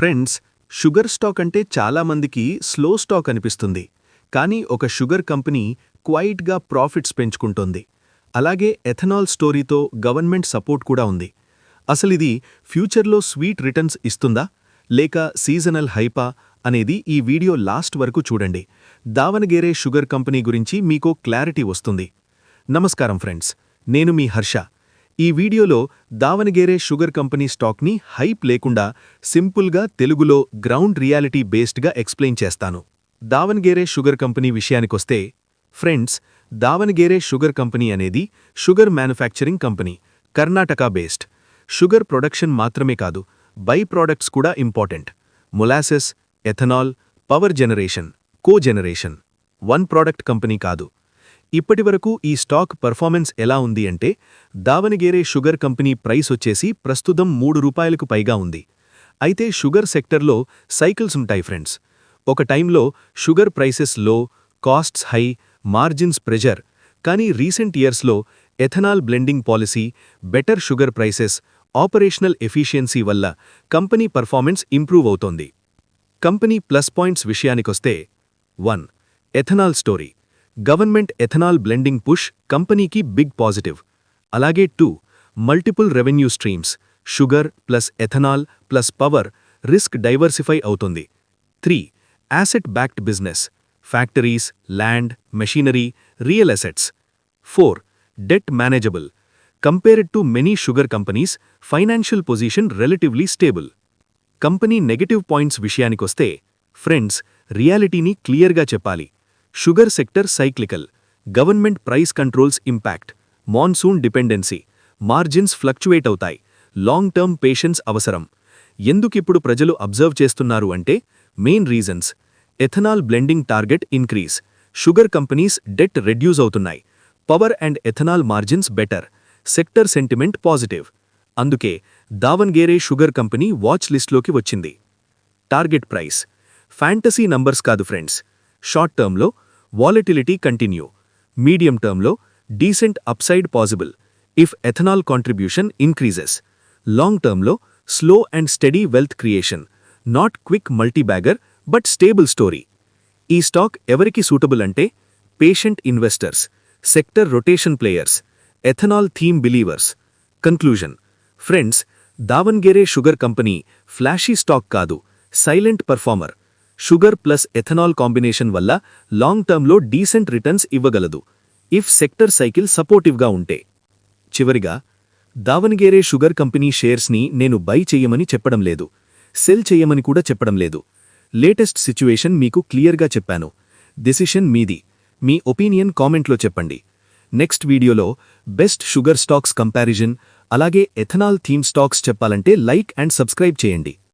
Friends, sugar stock అంటే చాలా మందికి స్లో స్టాక్ అనిపిస్తుంది. కానీ ఒక షుగర్ కంపెనీ క్వైట్గా ప్రాఫిట్స్ పెంచుకుంటోంది. అలాగే ఎథనాల్ స్టోరీతో గవర్నమెంట్ సపోర్ట్ కూడా ఉంది. అసలిది ఫ్యూచర్లో స్వీట్ రిటర్న్స్ ఇస్తుందా లేక సీజనల్ హైపా అనేది ఈ వీడియో లాస్ట్ వరకు చూడండి. దావనగేరే షుగర్ కంపెనీ గురించి మీకో క్లారిటీ వస్తుంది. నమస్కారం ఫ్రెండ్స్, నేను మీ హర్ష. ఈ వీడియోలో దావనగేరే షుగర్ కంపెనీ స్టాక్ని హైప్ లేకుండా సింపుల్గా తెలుగులో గ్రౌండ్ రియాలిటీ బేస్డ్గా ఎక్స్ప్లెయిన్ చేస్తాను. దావనగేరే షుగర్ కంపెనీ విషయానికొస్తే ఫ్రెండ్స్, దావనగేరే షుగర్ కంపెనీ అనేది sugar manufacturing company, Karnataka based. Sugar production మాత్రమే కాదు, బై ప్రోడక్ట్స్ కూడా important. Molasses, ethanol, power generation, cogeneration. One product company కాదు. ఇప్పటివరకు ఈ స్టాక్ పర్ఫార్మెన్స్ ఎలా ఉంది అంటే, దావనగేరే షుగర్ కంపెనీ ప్రైస్ వచ్చేసి ప్రస్తుతం ₹3 పైగా ఉంది. అయితే షుగర్ సెక్టర్లో సైకిల్స్ ఉంటాయి ఫ్రెండ్స్. ఒక టైంలో షుగర్ ప్రైసెస్ లో, కాస్ట్స్ హై, మార్జిన్స్ ప్రెజర్. కానీ రీసెంట్ ఇయర్స్లో ethanol blending policy, better sugar prices, operational efficiency వల్ల కంపెనీ పర్ఫార్మెన్స్ ఇంప్రూవ్ అవుతోంది. కంపెనీ ప్లస్ పాయింట్స్ విషయానికొస్తే 1. Ethanol story. Government ethanol blending push కంపెనీకి బిగ్ పాజిటివ్. అలాగే 2. Multiple revenue streams, sugar plus ethanol plus power, risk diversify అవుతుంది. 3. Asset backed business, factories, land, machinery, real assets. 4. Debt manageable. Compared to many sugar companies, financial position relatively stable. Company negative points విషయానికొస్తే friends, రియాలిటీని క్లియర్గా చెప్పాలి. Sugar sector cyclical, government price controls impact, monsoon dependency, margins fluctuate అవుతాయి, long term patience అవసరం. ఎందుకిప్పుడు ప్రజలు observe చేస్తున్నారు అంటే, main reasons: ethanol blending target increase, sugar companies debt reduce అవుతున్నాయి, power and ethanol margins better, sector sentiment positive. అందుకే Davangere sugar company watch లిస్ట్లోకి వచ్చింది. టార్గెట్ ప్రైస్ ఫ్యాంటసీ నంబర్స్ కాదు ఫ్రెండ్స్. షార్ట్ టర్మ్లో వాలటిలిటీ కంటిన్యూ, మీడియం టర్మ్లో decent upside possible if ethanol contribution increases, long టర్మ్లో slow and steady wealth creation, not quick multibagger but stable story. ఈ stock ఎవరికి suitable అంటే, patient investors, sector rotation players, ethanol theme believers. Conclusion friends, Davangere sugar company flashy stock కాదు, silent performer. Sugar plus ethanol combination వల్ల long టర్మ్లో decent returns ఇవ్వగలదు, if sector cycle సపోర్టివ్గా ఉంటే. చివరిగా, దావన్గేరే షుగర్ కంపెనీ షేర్స్ని నేను బై చెయ్యమని చెప్పడం లేదు, సెల్ చెయ్యమని కూడా చెప్పడం లేదు. లేటెస్ట్ సిచ్యువేషన్ మీకు క్లియర్గా చెప్పాను. డెసిషన్ మీది. మీ ఒపీనియన్ కామెంట్లో చెప్పండి. నెక్స్ట్ వీడియోలో బెస్ట్ షుగర్ స్టాక్స్ కంపారిజన్, అలాగే ఎథనాల్ థీమ్ స్టాక్స్ చెప్పాలంటే లైక్ అండ్ సబ్స్క్రైబ్ చేయండి.